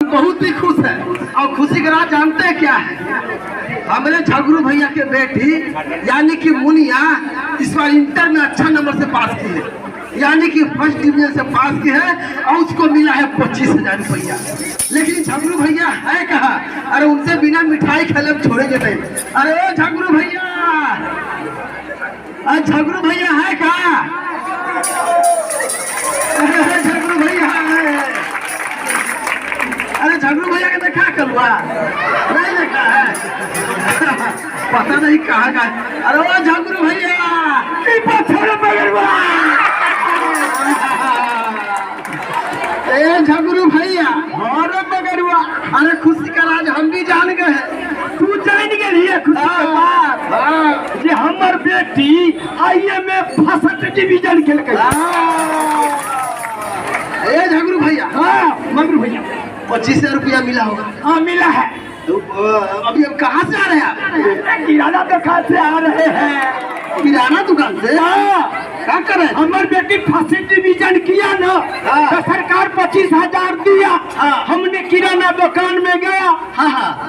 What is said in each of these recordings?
बहुत ही खुश है और खुशी का राज जानते हैं क्या है। हमारे झगरू भैया के बेटी यानी कि मुनिया इस बार इंटर में अच्छा नंबर से पास की है, यानी कि फर्स्ट डिवीजन से पास की है और उसको मिला है 25,000 रुपया। लेकिन झगरू भैया है कहा, अरे उनसे बिना मिठाई खेले छोड़ेंगे नहीं। अरे ओ झगरू भैया, झगरू भैया है कहा, झगरू भैया है। अरे झगरू भैया के देखा कलुआ नहीं देखा है पता नहीं कहाँ का। अरे वो झगरू भैया झगरू भैया और बगरुआ। अरे खुशी का राज हम भी जान गए हैं। तू जान गई है खुशी के बात जे हमर बेटी आईए में फर्स्ट डिवीजन खेल गई। ए झगरू भैया, हाँ मगरू भैया 25,000 रुपया मिला होगा। हाँ मिला है। तो अभी हम कहाँ से आ रहे हैं आप? किराना दुकान से आ रहे हैं। किराना दुकान से? क्या कर रहे हैं? हमारी बेटी फर्स्ट डिवीजन किया ना, तो सरकार 25,000 दिया। हमने किराना दुकान में गया,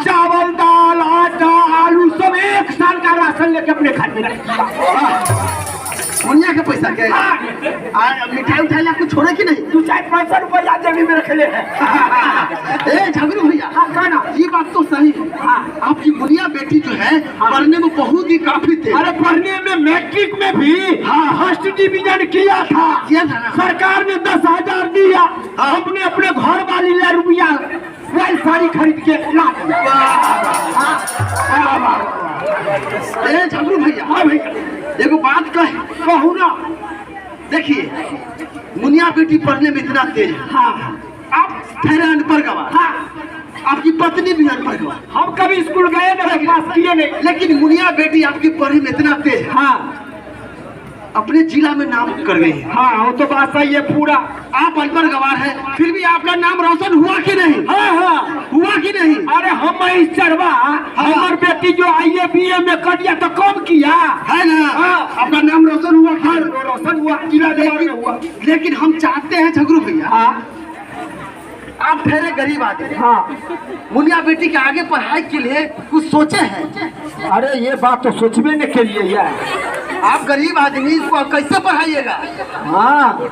चावल दाल आटा आलू सब 1 साल का राशन लेके अपने घर में रख दिया। मुनिया के पैसा के मिठाई उठाई ला कुछ छोड़े कि नहीं? 2-5 रुपया जेबी में रख ले हैं। ए झगरू भैया, कहना ये बात तो सही है। आपकी मुनिया बेटी जो है पढ़ने में बहुत ही काफी थे। अरे पढ़ने में मैट्रिक में भी फर्स्ट डिवीजन किया था। सरकार ने 10,000 दिया, हमने अपने घर वाली ला रुपया वही साड़ी खरीद के ला दिया। झगरू भैया, हाँ भैया देखो बात कहूँ ना, देखिए मुनिया बेटी पढ़ने में इतना तेज है। हाँ आप ठहरे अनपढ़ गवार, आपकी पत्नी भी अनपढ़ गवार। हम कभी स्कूल गए नहीं, पास किए नहीं, लेकिन मुनिया बेटी आपकी पढ़ने में इतना तेज है। हाँ अपने जिला में नाम कर गई है। हाँ वो तो बात सही है पूरा। आप अनपढ़ गवार है फिर भी आपका नाम रोशन हुआ कि नहीं? हाँ हुआ कि नहीं? अरे हम इस चरवा हमारी बेटी जो IAS BA में कर दिया तो कम किया है ना। आपका नाम रोशन हुआ कि रोशन हुआ, जिला जवाब में हुआ। लेकिन हम चाहते हैं झगरू भैया, आप ठहरे गरीब आदमी, मुनिया बेटी के आगे पढ़ाई के लिए कुछ सोचे हैं? अरे ये बात तो सोचने के लिए है। आप गरीब आदमी इसको कैसे पढ़ाइएगा? हाँ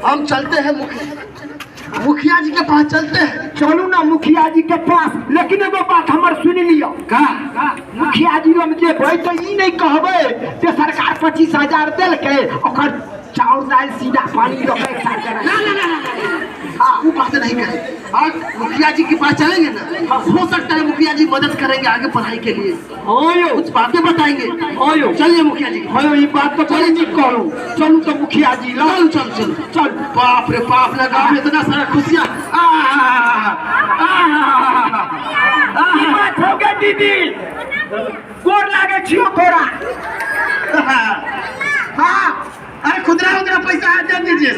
हम चलते हैं मुखिया जी के पास चलते हैं। चलू ना मुखिया जी के पास, लेकिन एगो बात हमर सुन लियो। का मुखिया जी हम जे भाई तो ई नहीं कहबे कि सरकार 25,000 देल के ओकर चाउर दाल सीधा पानी रखे वो बात नहीं करें। मुखिया जी के पास चलेंगे ना, हो सकता है मुखिया जी मदद करेंगे आगे पढ़ाई के लिए, कुछ बातें बताएंगे। चलिए मुखिया जी, ये बात तो चलिए जी करूँ। चलू तो मुखिया जी चल चल चल चल। बाप रे बाप, लगा में इतना सारा खुशियाँ। बात हो गया दीदी, गोर लागे छियो तोरा। हाँ अरे खुदरा उदरा पैसा आ जा दीजिए।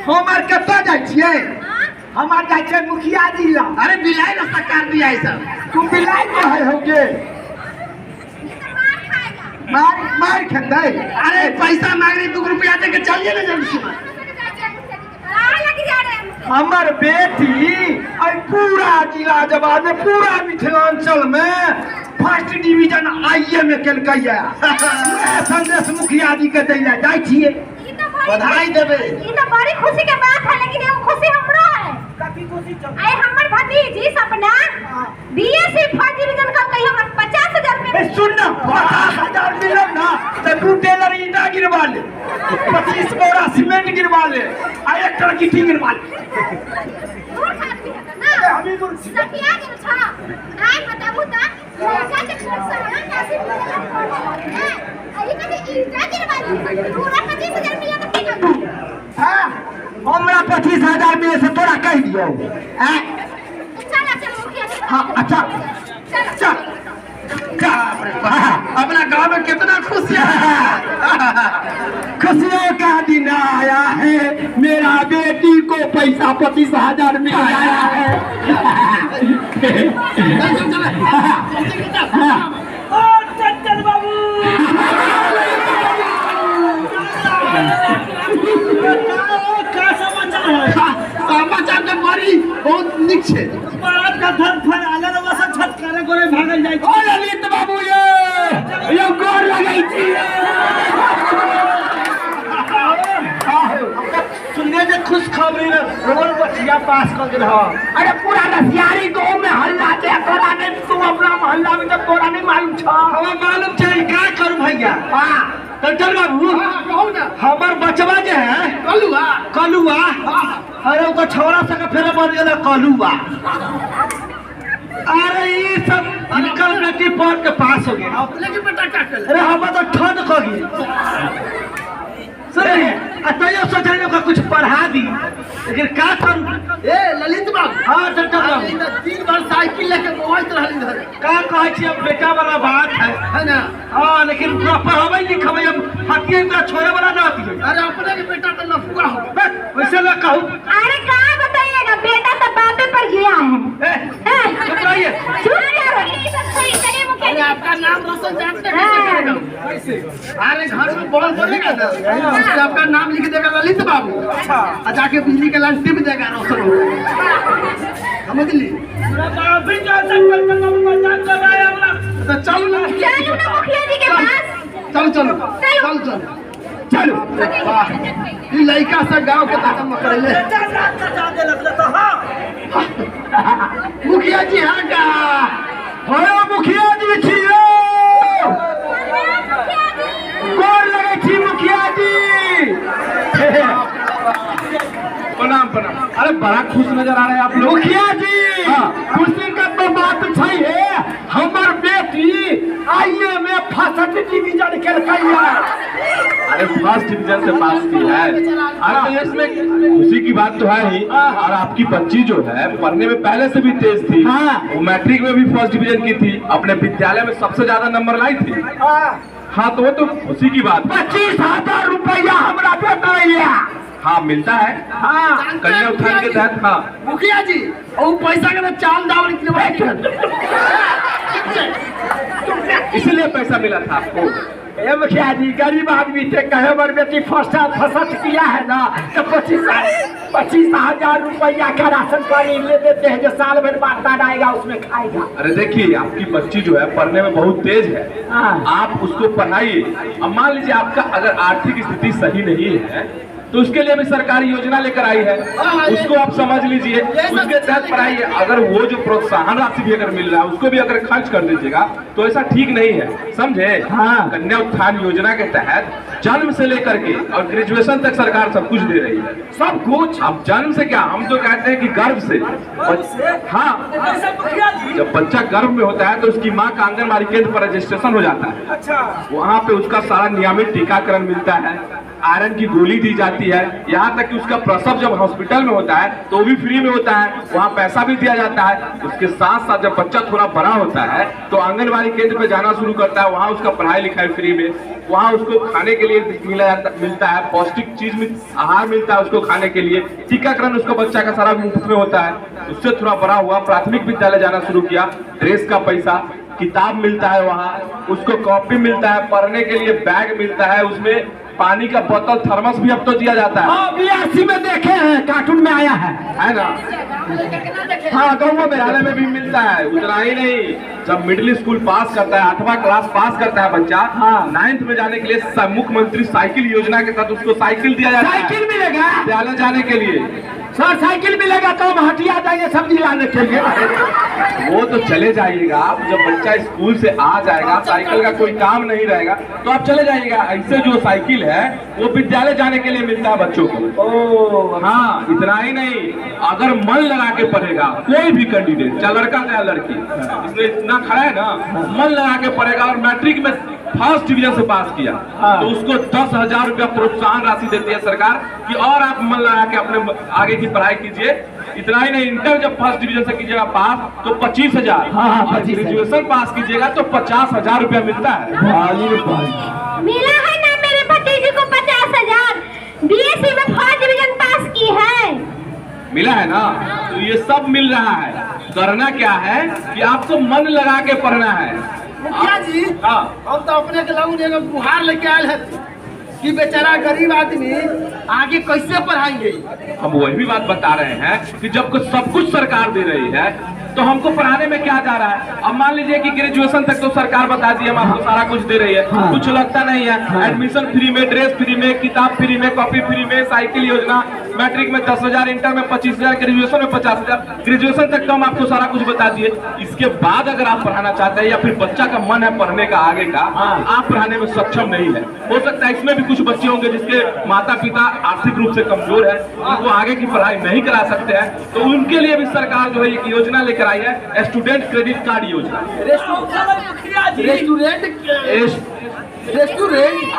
हमार कत्ता जाय छियै? हमार जाय छै मुखिया जी ला। अरे बिलाई ना सरकार दिया है सब। तुम बिलाई तो है होगे, मार खेते। अरे पैसा मांग रही 2 रुपया दे के चलिए ना जल्दी से। हमार बेटी पूरा जिला जवाब में, पूरा मिथिलांचल में फर्स्ट डिवीजन IAS में केलकै है। संदेश मुखिया जी के दै ले जाय छियै, बधाई देबे। ई तो बड़ी खुशी के बात है, लेकिन एगो खुशी हमरो है। कथी खुशी चल? आई हमर भतीजी सपना BSc फर्स्ट डिवीजन का कहियो हम 50,000 ए सुन ना, 50,000 मिलल ना तो 2 टेलर ईंटा गिरवा ले, 25 बोरा सीमेंट गिरवा ले, आ 1 ट्रक गिट्टी गिरवा ले। दूर खाती है ना अभी दूर सखिया के छ आई बताबू त पैसा के सामान कैसे मिलेगा? आई कभी ईंटा गिरवा ले पूरा 25,000 मिला तो कितना? हां हमरा 25,000 में से तोरा कह दियो। हैं चल चल मुखिया जी। हां अच्छा चल। अपना गांव में कितना खुशियाँ खुशियों का दिन आया है, मेरा बेटी को पैसा 25,000 मिल आया है। चल बाबू क्या समाचार है? समाचार तो होशियारी बहुत निक छे। बात का धन फल आले रे वसा छटकारे गोरे भागल जाई। ओ ललित बाबू ये गोर लगाई छी। सुनने से खुश खबरी रे रोल बचिया पास कर गेल ह। अरे पूरा रसियारी गांव में हल्ला छे, तोरा नहीं, तू अपना मोहल्ला में तो तोरा नहीं मालूम छ। हमें मालूम छै का करू भैया। हां तो चल बाबू कहू ना। हमर बचवा जे है कलुआ अरे वो तो छोरा सके फेर बन गेल कलुआ। अरे ये सब इनकल बेटी पढ़ के पास हो गए। अपने के बेटा का कर। अरे हम तो ठंड खगी सुन अतयो सोचने का कुछ पढ़ा दी, लेकिन का करूं। ए ललित बाबू। हां चल इन 3 बार साइकिल लेके मोबाइल रहल इधर। का कहै छी अब बेटा वाला बात है ना। हां लेकिन प्रॉपर होबै लिखबै हम हटिए का छोरे वाला ना दिए। अरे अपने के बेटा तो लफुआ हो। वैसे ना कहूं। अरे कहाँ बताइएगा, बेटा तो बापे पर गया है। चुप रहिए। अरे आपका नाम रोशन जानते कैसे? अरे घर में बॉल बोलेगा ना, उससे आपका नाम लिख देगा ललित बाबू। अच्छा जाके बिजली का लाइन टिप देगा रोशन हो। समझ ली? अभी जो संकल्प का मजाक कर रहा है हमरा। तो चलो ना मुखिया जी के पास। चलो चलो वाह ये लड़का से गांव के तक मकड़ले। मुखिया जी हाँ का हो मुखिया जी छियो गोर लगे छी मुखिया जी। प्रणाम प्रणाम। अरे बड़ा खुश नजर आ रहे हैं आप लोग। मुखिया जी खुशी का तो बात है, हमार बेटी आईए में फर्स्ट डिवीजन कर अरे फर्स्ट डिवीजन से पास की है। अरे तो इसमें खुशी की बात तो है ही, और आपकी बच्ची जो है पढ़ने में पहले से भी तेज थी। वो मैट्रिक में भी फर्स्ट डिवीजन की थी, अपने विद्यालय में सबसे ज्यादा नंबर लाई थी। हाँ तो वो तो खुशी की बात। 25,000 रुपया हमारा बेटा लिया। हाँ मिलता है। हाँ कन्या उत्थान के तहत। हाँ मुखिया जी और पैसा के चाल दावल इसलिए पैसा मिला था आपको। ए मुखिया जी गरीब आदमी थे, कहे हमारी बेटी फर्स्ट किया है ना तो 25,000 रुपया का राशन पानी ले देते हैं, जो साल भर बाद आएगा उसमें खाएगा। अरे देखिए आपकी बच्ची जो है पढ़ने में बहुत तेज है, आप उसको पढ़ाइए। अब मान लीजिए आपका अगर आर्थिक स्थिति सही नहीं है तो उसके लिए भी सरकारी योजना लेकर आई है, उसको आप समझ लीजिए, उसके तहत पढ़ाइए। अगर वो जो प्रोत्साहन राशि भी अगर मिल रहा है उसको भी अगर खर्च कर दीजिएगा तो ऐसा ठीक नहीं है, समझे। कन्या उत्थान योजना के तहत जन्म से लेकर के और ग्रेजुएशन तक सरकार सब कुछ दे रही है। सब कुछ। अब जन्म से क्या, हम तो कहते हैं कि गर्भ से। हाँ जब बच्चा गर्भ में होता है तो उसकी माँ का आंगनबाड़ी केंद्र पर रजिस्ट्रेशन हो जाता है। अच्छा वहाँ पे उसका सारा नियमित टीकाकरण मिलता है, आयरन की गोली दी जाती है, यहाँ तक कि उसका प्रसव जब हॉस्पिटल में होता है तो भी फ्री में होता है, वहाँ पैसा भी दिया जाता है। उसके साथ साथ जब बच्चा थोड़ा बड़ा होता है तो आंगनबाड़ी केंद्र पे जाना शुरू करता है, वहाँ उसका पढ़ाई लिखाई फ्री में, वहाँ उसको खाने के लिए मिलता है, पौष्टिक चीज में आहार मिलता है उसको खाने के लिए, टीकाकरण उसको बच्चा का सारा मुफ्त में होता है। उससे थोड़ा बड़ा हुआ, प्राथमिक विद्यालय जाना शुरू किया, ड्रेस का पैसा, किताब मिलता है, वहाँ उसको कॉपी मिलता है, पढ़ने के लिए बैग मिलता है, उसमें पानी का बोतल थर्मस भी अब तो दिया जाता है। हाँ BRC में देखे हैं, कार्टून में आया है ना। हाँ गाँव विद्यालय में भी मिलता है। उतना ही नहीं, जब मिडिल स्कूल पास करता है, 8वां क्लास पास करता है बच्चा, 9th में जाने के लिए मुख्यमंत्री साइकिल योजना के तहत उसको साइकिल दिया जाता है। साइकिल मिलेगा विद्यालय जाने के लिए। सर साइकिल मिलेगा तो हम हटिया जाएंगे सब्जी लाने के लिए। वो तो चले जाइएगा आप, जब बच्चा स्कूल से आ जाएगा, साइकिल का कोई काम नहीं रहेगा तो आप चले जाइएगा। ऐसे जो साइकिल है वो विद्यालय जाने के लिए मिलता है बच्चों को। हाँ इतना ही नहीं, अगर मन लगा के पढ़ेगा कोई भी कैंडिडेट, चाहे लड़का या लड़की, इसमें इतना खड़ा है ना, मन लगा के पढ़ेगा और मैट्रिक में फर्स्ट डिवीजन से पास किया तो उसको 10,000 रुपया प्रोत्साहन राशि देती है सरकार कि और आप मन लगा के अपने आगे की पढ़ाई कीजिए। इतना ही नहीं, इंटर जब फर्स्ट डिवीजन से कीजिएगा पास तो 25,000, ग्रेजुएशन पास कीजिएगा तो 50,000 रुपया मिलता है। मिला है ना मेरे भतीजे को 50,000, BSc में फर्स्ट डिवीजन पास की है। मिला है ना, तो ये सब मिल रहा है। करना क्या है कि आपको मन लगा के पढ़ना है। मुखिया जी हाँ हम तो अपने के लाऊं गुहार लेके आयल है कि बेचारा गरीब आदमी आगे कैसे पढ़ाएंगे। हम वही भी बात बता रहे हैं कि जब कुछ सब कुछ सरकार दे रही है तो हमको पढ़ाने में क्या जा रहा है। अब मान लीजिए कि ग्रेजुएशन तक तो सरकार बता दी हम आपको सारा कुछ दे रही है, कुछ लगता नहीं है। एडमिशन फ्री में, ड्रेस फ्री में, किताब फ्री में, कॉपी फ्री में, साइकिल योजना, मैट्रिक में 10,000, इंटर में 25,000, ग्रेजुएशन में 50,000। ग्रेजुएशन तक तो हम आपको सारा कुछ बता दिए। इसके बाद अगर आप पढ़ाना चाहते हैं या फिर बच्चा का मन है पढ़ने का आगे का, आप पढ़ाने में सक्षम नहीं है, हो सकता है इसमें भी कुछ बच्चे होंगे जिसके माता पिता आर्थिक रूप से कमजोर है, उनको आगे की पढ़ाई नहीं करा सकते हैं, तो उनके लिए भी सरकार जो है एक योजना लेकर आई है, स्टूडेंट क्रेडिट कार्ड योजना।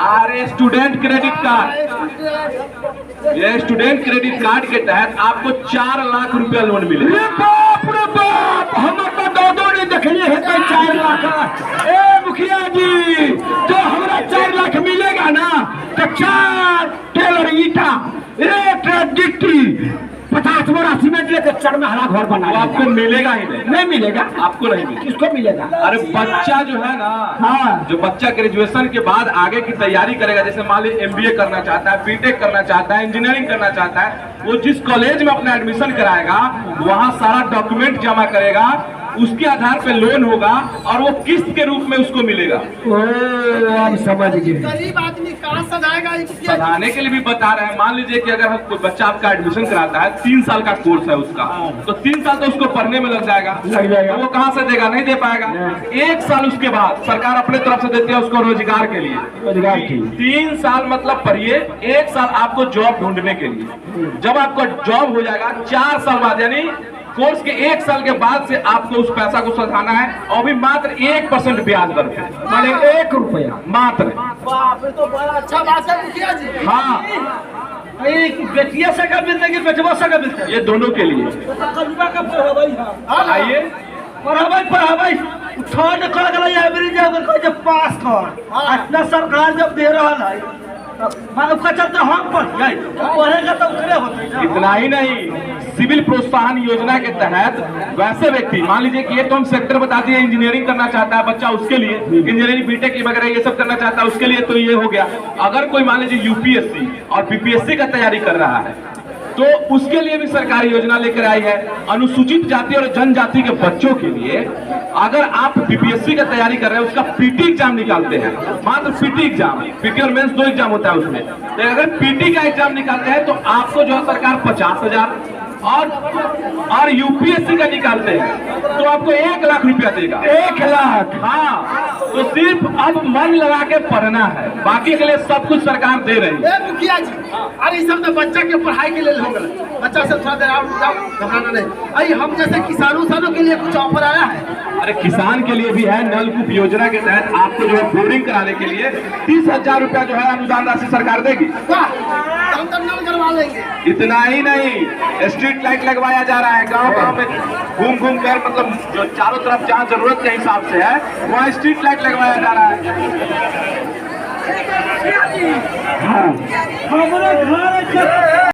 अरे स्टूडेंट क्रेडिट कार्ड, ये स्टूडेंट क्रेडिट कार्ड के तहत आपको 4 लाख रुपया लोन मिलेगा। बाप रे बाप, हम तो दो नहीं देखलिए है 4 लाख। ए मुखिया जी, तो हमरा 4 लाख मिलेगा ना तो 4 टेलर ईटा, 1 गिट्टी, 50 बोरा सीमेंट लेकर चढ़ में हरा घर बना। आपको मिलेगा ही नहीं मिलेगा। आपको नहीं मिलेगा। किसको मिलेगा? अरे बच्चा जो है ना, हाँ, जो बच्चा ग्रेजुएशन के बाद आगे की तैयारी करेगा, जैसे मान लीजिए MBA करना चाहता है, बीटेक करना चाहता है, इंजीनियरिंग करना चाहता है, वो जिस कॉलेज में अपना एडमिशन कराएगा वहाँ सारा डॉक्यूमेंट जमा करेगा, उसके आधार पे लोन होगा और वो किस्त के रूप में उसको मिलेगा। हम समझ गए। गरीब आदमी कहाँ सजाएगा? पढ़ाने के लिए भी बता रहे हैं। मान लीजिए कि अगर कोई बच्चा आपका एडमिशन कराता है, 3 साल का कोर्स है उसका, तो 3 साल तो उसको पढ़ने में लग जाएगा। तो वो कहाँ से देगा? नहीं दे पाएगा। 1 साल उसके बाद सरकार अपने तरफ से देती है उसको रोजगार के लिए। रोजगार की 3 साल मतलब पढ़िए, 1 साल आपको जॉब ढूंढने के लिए। जब आपका जॉब हो जाएगा 4 साल बाद, यानी कोर्स के 1 साल के बाद से आपको उस पैसा को सधाना है, और भी मात्र 1% ब्याज दर पे, माने 1 रुपया मात्र। बाप रे, तो बड़ा अच्छा बात है मुखिया जी। हाँ, बेटिया से का मिलता है, बेटवा से का मिलता है? ये दोनों के लिए। आइए पढ़ाई थर्ड कर गला एवरेज जब पास कर इतना सरकार जब दे रहा है, मानो का चलते हम पढ़ेगा तो करे होते। इतना ही नहीं, सिविल प्रोत्साहन योजना के तहत वैसे व्यक्ति, मान लीजिए कि ये तो हम सेक्टर बता दिए, इंजीनियरिंग करना चाहता है बच्चा, उसके लिए इंजीनियरिंग, बीटेक वगैरह ये सब करना चाहता है उसके लिए, तो ये हो गया। अगर कोई मान लीजिए UPSC और BPSC का तैयारी कर रहा है तो उसके लिए भी सरकारी योजना लेकर आई है। अनुसूचित जाति और जनजाति के बच्चों के लिए अगर आप BPSC का तैयारी कर रहे हैं, उसका PT एग्जाम निकालते हैं, मात्र PT एग्जाम, PT और मेंस 2 एग्जाम होता है उसमें, तो अगर PT का एग्जाम निकालते हैं तो आपको जो है सरकार 50,000 और UPSC का निकालते हैं तो आपको 1 लाख रुपया देगा। 1 लाख? हाँ, तो सिर्फ अब मन लगा के पढ़ना है, बाकी के लिए सब कुछ सरकार दे रही है। मुखिया जी, अरे सब तो बच्चा के पढ़ाई के लिए हो गया, बच्चा से थोड़ा देर घबराना नहीं। अरे हम जैसे किसानों के लिए कुछ ऑफर आया है? अरे किसान के लिए भी है, नलकूप योजना के तहत आपको जो है बोरिंग कराने के लिए 30,000 रुपया जो है अनुदान राशि सरकार देगी। हम तो नल करवा लेंगे। इतना ही नहीं, स्ट्रीट लाइट लगवाया जा रहा है गांव में, घूम कर, मतलब जो चारों तरफ जहाँ जरूरत के हिसाब से है वहाँ स्ट्रीट लाइट लगवाया जा रहा है। हमारे घर